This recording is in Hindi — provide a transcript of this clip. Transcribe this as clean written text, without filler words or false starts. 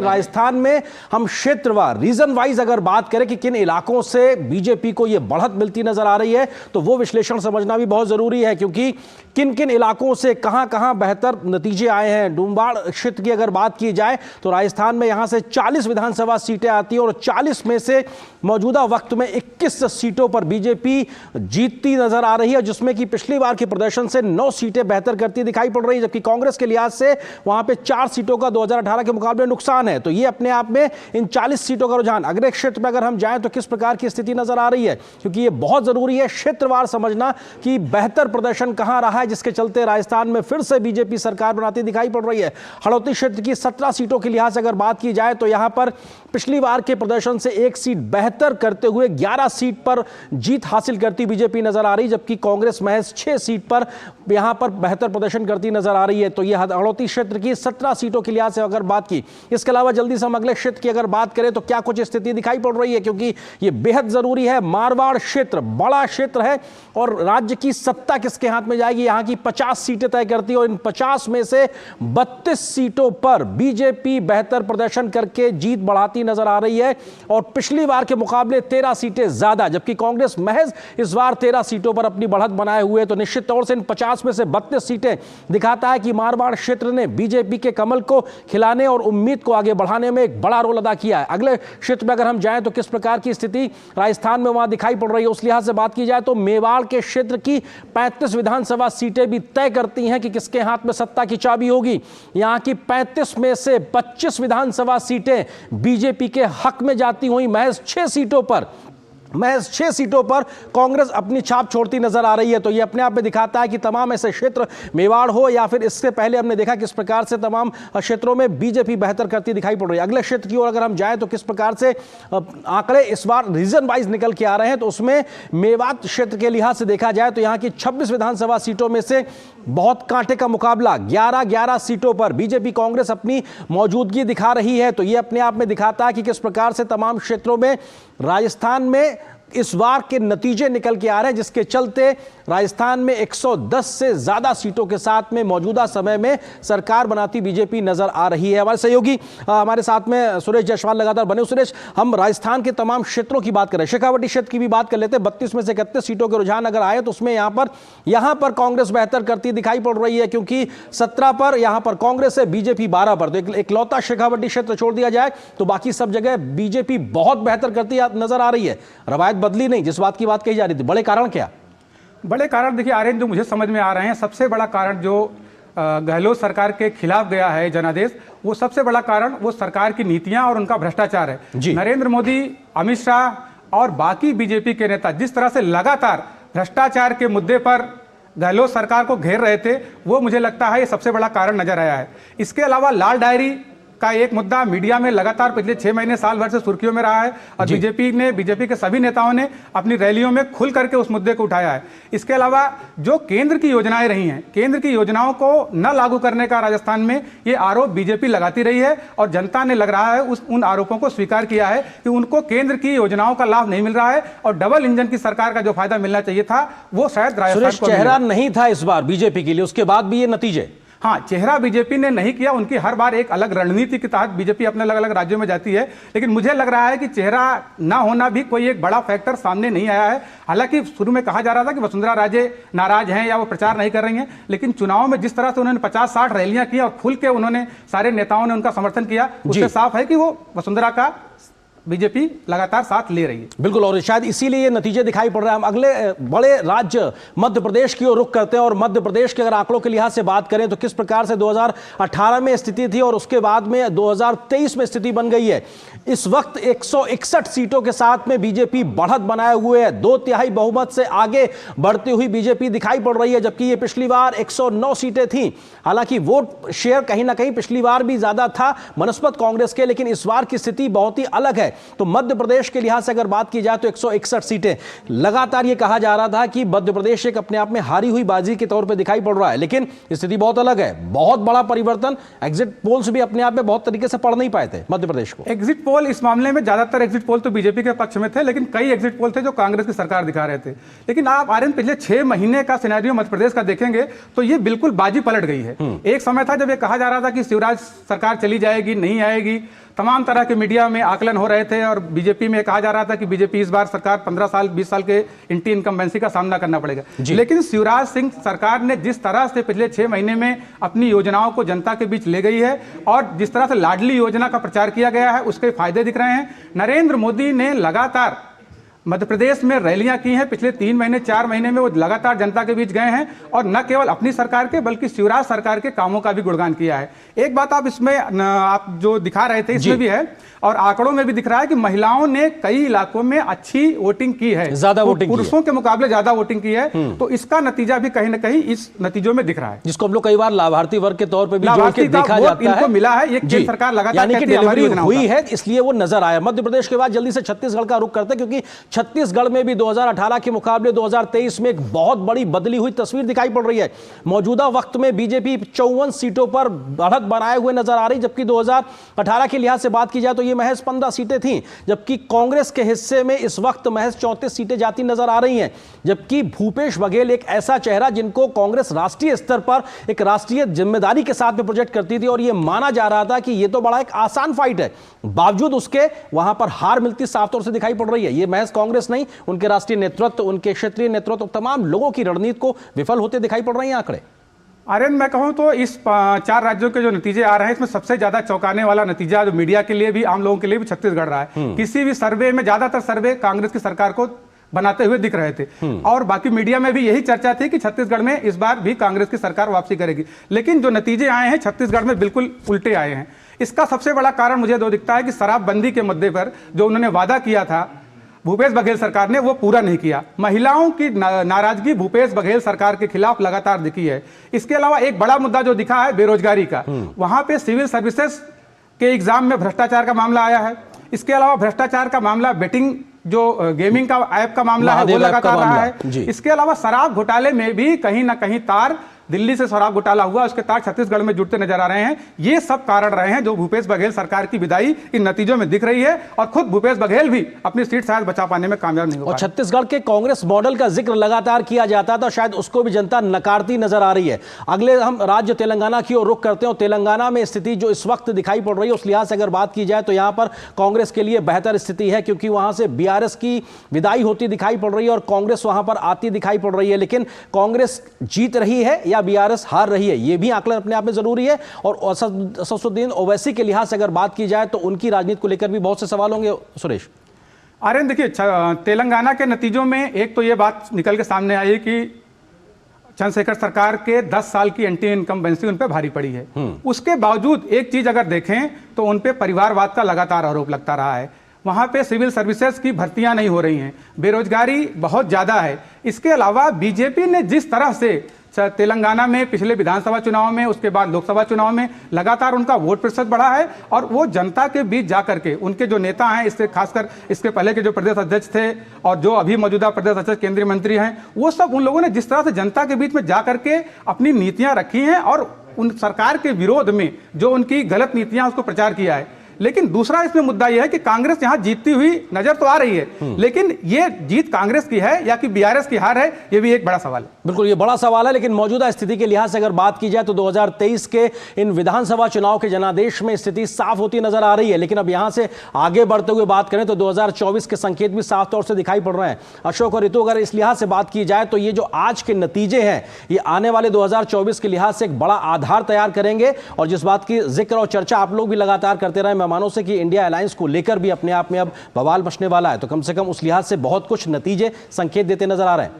राजस्थान में हम क्षेत्रवार रीजन वाइज अगर बात करें कि किन इलाकों से बीजेपी को यह बढ़त मिलती नजर आ रही है, तो वो विश्लेषण समझना भी बहुत जरूरी है, क्योंकि किन किन इलाकों से कहां कहां बेहतर नतीजे आए हैं। डूमबाड़ क्षेत्र की अगर बात की जाए तो राजस्थान में यहां से 40 विधानसभा सीटें आती हैं और 40 में से मौजूदा वक्त में 21 सीटों पर बीजेपी जीतती नजर आ रही है, जिसमें कि पिछली बार के प्रदर्शन से 9 सीटें बेहतर करती दिखाई पड़ रही है, जबकि कांग्रेस के लिहाज से वहां पे 4 सीटों का 2018 के मुकाबले नुकसान है। तो ये अपने आप में इन 40 सीटों का रुझान अगले क्षेत्र में अगर हम जाएं तो किस प्रकार की स्थिति नजर आ रही है, क्योंकि ये बहुत जरूरी है क्षेत्रवार समझना कि बेहतर प्रदर्शन कहां रहा है, जिसके चलते राजस्थान में फिर से बीजेपी सरकार बनाती दिखाई पड़ रही है। हड़ौती क्षेत्र की 17 सीटों के लिहाज से अगर बात की जाए तो यहां पर पिछली बार के प्रदर्शन से 1 सीट बेहतर करते हुए 11 सीट पर जीत हासिल करती बीजेपी नजर आ रही, जबकि कांग्रेस महज 6 सीट पर यहां पर बेहतर प्रदर्शन करती नजर आ रही है। तो यह हड़ौती क्षेत्र की 17 सीटों के लिहाज से अगर बात की, इसके अलावा जल्दी से हम अगले क्षेत्र की अगर बात करें तो क्या कुछ स्थिति दिखाई पड़ रही है, क्योंकि यह बेहद जरूरी है। मारवाड़ क्षेत्र बड़ा क्षेत्र है और राज्य की सत्ता किसके हाथ में जाएगी, यहां की 50 सीटें तय करती है और इन 50 में से 32 सीटों पर बीजेपी बेहतर प्रदर्शन करके जीत बढ़ाती नजर आ रही है और पिछली बार के मुकाबले 13 सीटें ज्यादा, जबकि कांग्रेस महज इस बार 13 सीटों पर अपनी बढ़त बनाए हुए। तो निश्चित तौर से इन 50 में से 32 सीटें दिखाता है कि मारवाड़ क्षेत्र ने बीजेपी के कमल को खिलाने और उम्मीद को आगे बढ़ाने में एक बड़ा रोल अदा किया है। अगले क्षेत्र में अगर हम जाएं तो किस प्रकार की स्थिति राजस्थान में वहां दिखाई पड़ रही है, उस लिहाज से बात की जाए तो मेवाड़ के क्षेत्र की 35 विधानसभा सीटें भी तय करती हैं कि किसके हाथ में सत्ता की चाबी होगी। यहां की 35 में से 25 विधानसभा सीटें बीजेपी के हक में जाती हुई महज 6 सीटों पर कांग्रेस अपनी छाप छोड़ती नजर आ रही है। तो यह अपने आप में दिखाता है कि तमाम ऐसे क्षेत्र, मेवाड़ हो या फिर इससे पहले हमने देखा किस प्रकार से तमाम क्षेत्रों में बीजेपी बेहतर करती दिखाई पड़ रही है। अगले क्षेत्र की ओर अगर हम जाएं तो किस प्रकार से आंकड़े इस बार रीजन वाइज निकल के आ रहे हैं, तो उसमें मेवात क्षेत्र के लिहाज से देखा जाए तो यहां की 26 विधानसभा सीटों में से बहुत कांटे का मुकाबला 11 सीटों पर बीजेपी कांग्रेस अपनी मौजूदगी दिखा रही है। तो यह अपने आप में दिखाता है कि किस प्रकार से तमाम क्षेत्रों में राजस्थान में इस बार के नतीजे निकल के आ रहे हैं, जिसके चलते राजस्थान में 110 से ज्यादा सीटों के साथ में मौजूदा समय में सरकार बनाती बीजेपी नजर आ रही है। हमारे सहयोगी हमारे साथ में सुरेश जायसवाल लगातार बने। सुरेश, हम राजस्थान के तमाम क्षेत्रों की बात करें, शेखावटी क्षेत्र की भी बात कर लेते हैं। 32 में से 31 सीटों के रुझान अगर आए तो उसमें यहां पर कांग्रेस बेहतर करती दिखाई पड़ रही है, क्योंकि 17 पर यहां पर कांग्रेस है, बीजेपी 12 पर। तो इकलौता शेखावटी क्षेत्र छोड़ दिया जाए तो बाकी सब जगह बीजेपी बहुत बेहतर करती नजर आ रही है। रवायत बदली नहीं, जिस बात की बात कही जा रही थी। बड़े कारण क्या? बड़े कारण देखिए आ रहे हैं, जो मुझे समझ में आ रहे हैं। सबसे बड़ा कारण जो गहलोत सरकार के खिलाफ गया है जनादेश, वो सबसे बड़ा कारण वो सरकार की नीतियां और उनका भ्रष्टाचार है। नरेंद्र मोदी, अमित शाह और बाकी बीजेपी के नेता जिस तरह से लगातार भ्रष्टाचार के मुद्दे पर गहलोत सरकार को घेर रहे थे, वो मुझे लगता है ये सबसे बड़ा कारण नजर आया है। इसके अलावा लाल डायरी का एक मुद्दा मीडिया में लगातार पिछले 6 महीने साल भर से सुर्खियों में रहा है और बीजेपी के सभी नेताओं ने अपनी रैलियों में खुल करके उस मुद्दे को उठाया है। इसके अलावा जो केंद्र की योजनाएं रही हैं, केंद्र की योजनाओं को न लागू करने का राजस्थान में ये आरोप बीजेपी लगाती रही है और जनता ने लग रहा है उन आरोपों को स्वीकार किया है कि उनको केंद्र की योजनाओं का लाभ नहीं मिल रहा है और डबल इंजन की सरकार का जो फायदा मिलना चाहिए था वो शायद राजस्थान को चेहरा नहीं था इस बार बीजेपी के लिए, उसके बाद भी ये नतीजे। हाँ, चेहरा बीजेपी ने नहीं किया। उनकी हर बार एक अलग रणनीति के तहत बीजेपी अपने अलग अलग राज्यों में जाती है, लेकिन मुझे लग रहा है कि चेहरा ना होना भी कोई एक बड़ा फैक्टर सामने नहीं आया है। हालांकि शुरू में कहा जा रहा था कि वसुंधरा राजे नाराज हैं या वो प्रचार नहीं कर रही हैं, लेकिन चुनाव में जिस तरह से उन्होंने 50-60 रैलियां की और खुल के उन्होंने सारे नेताओं ने उनका समर्थन किया, उससे साफ है कि वो वसुंधरा का बीजेपी लगातार साथ ले रही है। बिल्कुल, और शायद इसीलिए ये नतीजे दिखाई पड़ रहे हैं। हम अगले बड़े राज्य मध्य प्रदेश की ओर रुख करते हैं और मध्य प्रदेश के अगर आंकड़ों के लिहाज से बात करें तो किस प्रकार से 2018 में स्थिति थी और उसके बाद में 2023 में स्थिति बन गई है। इस वक्त 161 सीटों के साथ में बीजेपी बढ़त बनाए हुए है, 2/3 बहुमत से आगे बढ़ती हुई बीजेपी दिखाई पड़ रही है, जबकि ये पिछली बार 109 सीटें थी। हालांकि वोट शेयर कहीं ना कहीं पिछली बार भी ज्यादा था मनस्पत कांग्रेस के, लेकिन इस बार की स्थिति बहुत ही अलग है। तो मध्य प्रदेश के लिहाज से अगर बात की जाए तो 161 सीटें। लगातार यह कहा जा रहा था कि मध्य प्रदेश एक अपने आप में हारी हुई बाजी के तौर पे दिखाई पड़ रहा है, लेकिन स्थिति बहुत अलग है। बहुत बड़ा परिवर्तन, एग्जिट पोल्स भी अपने आप में बहुत तरीके से पढ़ नहीं पाए थे मध्य प्रदेश को। एग्जिट पोल इस मामले में ज्यादातर एग्जिट पोल तो बीजेपी के पक्ष में थे, लेकिन कई एग्जिट पोल थे जो कांग्रेस की सरकार दिखा रहे थे। लेकिन आप आर्यन पिछले 6 महीने का सिनेरियो मध्य प्रदेश का देखेंगे तो ये बिल्कुल बाजी पलट गई है। एक समय था जब ये कहा जा रहा था कि शिवराज सरकार चली जाएगी, नहीं आएगी, तमाम तरह के मीडिया में आकलन हो रहे थे और बीजेपी में कहा जा रहा था कि बीजेपी इस बार सरकार 15 साल 20 साल के एंटी इनकम्बेंसी का सामना करना पड़ेगा। लेकिन शिवराज सिंह सरकार ने जिस तरह से पिछले 6 महीने में अपनी योजनाओं को जनता के बीच ले गई है और जिस तरह से लाडली योजना का प्रचार किया गया है, उसके फायदे दिख रहे हैं। नरेंद्र मोदी ने लगातार मध्य प्रदेश में रैलियां की हैं, पिछले 3 महीने 4 महीने में वो लगातार जनता के बीच गए हैं और न केवल अपनी सरकार के बल्कि शिवराज सरकार के कामों का भी गुणगान किया है। एक बात आप इसमें आप जो दिखा रहे थे इसमें भी है और आंकड़ों में भी दिख रहा है कि महिलाओं ने कई इलाकों में अच्छी वोटिंग की है, ज्यादा वोटिंग पुरुषों के मुकाबले ज्यादा वोटिंग की है। तो इसका नतीजा भी कहीं ना कहीं इस नतीजों में दिख रहा है, जिसको हम लोग कई बार लाभार्थी वर्ग के तौर पर भी जोड़ के देखा जाता है। इनको मिला है, ये केंद्र सरकार लगातार डिलीवरी हुई है, इसलिए वो नजर आया। मध्य प्रदेश के बाद जल्दी से छत्तीसगढ़ का रुख करते हैं, क्योंकि छत्तीसगढ़ में 2018 के मुकाबले 2023 में एक बहुत बड़ी बदली हुई तस्वीर दिखाई पड़ रही है। मौजूदा वक्त में बीजेपी 54 सीटों पर बढ़त बनाए हुए नजर आ रही, जबकि 2018 के लिहाज से बात की जाए तो यह महज 15 सीटें थीं, जबकि कांग्रेस के हिस्से में इस वक्त महज 34 सीटें जाती नजर आ रही हैं। जबकि भूपेश बघेल एक ऐसा चेहरा जिनको कांग्रेस राष्ट्रीय स्तर पर एक राष्ट्रीय जिम्मेदारी के साथ में प्रोजेक्ट करती थी और यह माना जा रहा था कि यह तो बड़ा एक आसान फाइट है, बावजूद उसके वहां पर हार मिलती साफ तौर से दिखाई पड़ रही है। यह महज कांग्रेस नहीं, उनके राष्ट्रीय नेतृत्व, उनके क्षेत्रीय नेतृत्व, तमाम लोगों की रणनीति को विफल होते दिखाई पड़ रहे हैं आंकड़े। आर्यन, मैं कहूं तो इस 4 राज्यों के जो नतीजे आ रहे हैं, इसमें सबसे ज्यादा चौंकाने वाला नतीजा जो मीडिया के लिए भी, आम लोगों के लिए भी छत्तीसगढ़ रहा है। किसी भी सर्वे में ज्यादातर सर्वे कांग्रेस की सरकार को बनाते हुए दिख रहे थे और बाकी मीडिया में भी यही चर्चा थी कि छत्तीसगढ़ में इस बार भी कांग्रेस की सरकार वापसी करेगी। लेकिन जो नतीजे आए हैं छत्तीसगढ़ में बिल्कुल उल्टे आए हैं। इसका सबसे बड़ा कारण मुझे दो दिखता है कि शराबबंदी के मुद्दे पर जो उन्होंने वादा किया था भूपेश बघेल सरकार ने, वो पूरा नहीं किया। महिलाओं की नाराजगी भूपेश बघेल सरकार के खिलाफ लगातार दिखी है। इसके अलावा एक बड़ा मुद्दा जो दिखा है बेरोजगारी का, वहां पे सिविल सर्विसेज के एग्जाम में भ्रष्टाचार का मामला आया है। इसके अलावा भ्रष्टाचार का मामला, बेटिंग जो गेमिंग का ऐप का मामला है वो लगातार रहा है। इसके अलावा शराब घोटाले में भी कहीं ना कहीं तार, दिल्ली से शराब घोटाला हुआ, उसके तार छत्तीसगढ़ में जुड़ते नजर आ रहे हैं। ये सब कारण रहे हैं जो भूपेश बघेल सरकार की विदाई इन नतीजों में दिख रही है और खुद भूपेश बघेल भी अपनी सीट शायद बचा पाने में कामयाब नहीं हो पाए। और छत्तीसगढ़ के कांग्रेस मॉडल का जिक्र लगातार किया जाता था, शायद उसको भी जनता नकारती नजर आ रही है। अगले हम राज्य तेलंगाना की ओर रुख करते हैं और तेलंगाना में स्थिति जो इस वक्त दिखाई पड़ रही है उस लिहाज से अगर बात की जाए तो यहां पर कांग्रेस के लिए बेहतर स्थिति है, क्योंकि वहां से बीआरएस की विदाई होती दिखाई पड़ रही है और कांग्रेस वहां पर आती दिखाई पड़ रही है। लेकिन कांग्रेस जीत रही है या बीआरएस हार रही है, यह भी आकलन अपने आप में जरूरी है। और असदुद्दीन ओवैसी के लिहाज से अगर बात की जाए तो उनकी राजनीति को लेकर भी बहुत से सवाल होंगे। सुरेश, आर्यन, देखिए तेलंगाना के नतीजों में एक तो यह बात निकल के सामने आई कि चंद्रशेखर सरकार के 10 साल की एंटी इनकम्बेंसी उन पर भारी पड़ी है। उसके बावजूद एक चीज अगर देखें तो उन पर परिवारवाद का लगातार आरोप लगता रहा है। वहां पे सिविल सर्विसेज की भर्तियां नहीं हो रही हैं, बेरोजगारी बहुत ज्यादा है। इसके अलावा बीजेपी ने जिस तरह से तेलंगाना में पिछले विधानसभा चुनाव में, उसके बाद लोकसभा चुनाव में लगातार उनका वोट प्रतिशत बढ़ा है और वो जनता के बीच जाकर के उनके जो नेता हैं, इससे खासकर इसके पहले के जो प्रदेश अध्यक्ष थे और जो अभी मौजूदा प्रदेश अध्यक्ष केंद्रीय मंत्री हैं, वो सब उन लोगों ने जिस तरह से जनता के बीच में जाकर के अपनी नीतियां रखी हैं और उन सरकार के विरोध में जो उनकी गलत नीतियां उसको प्रचार किया है। लेकिन दूसरा इसमें मुद्दा यह है कि कांग्रेस यहां जीतती हुई नजर तो आ रही है, लेकिन यह जीत कांग्रेस की है या कि बीआरएस की हार है, यह भी एक बड़ा सवाल है। बिल्कुल, यह बड़ा सवाल है। लेकिन मौजूदा स्थिति के लिहाज से अगर बात की जाए तो 2023 के इन विधानसभा चुनाव के जनादेश में स्थिति साफ होती नजर आ रही है। लेकिन अब यहां से आगे बढ़ते हुए बात करें तो 2024 के संकेत भी साफ तौर से दिखाई पड़ रहे हैं। अशोक और ऋतु, अगर इस लिहाज से बात की जाए तो ये जो आज के नतीजे हैं ये आने वाले 2024 के लिहाज से एक बड़ा आधार तैयार करेंगे। और जिस बात की जिक्र और चर्चा आप लोग भी लगातार करते रहे मेहमानों से कि इंडिया अलायंस को लेकर भी अपने आप में अब बवाल मचने वाला है, तो कम से कम उस लिहाज से बहुत कुछ नतीजे संकेत देते नजर आ रहे हैं।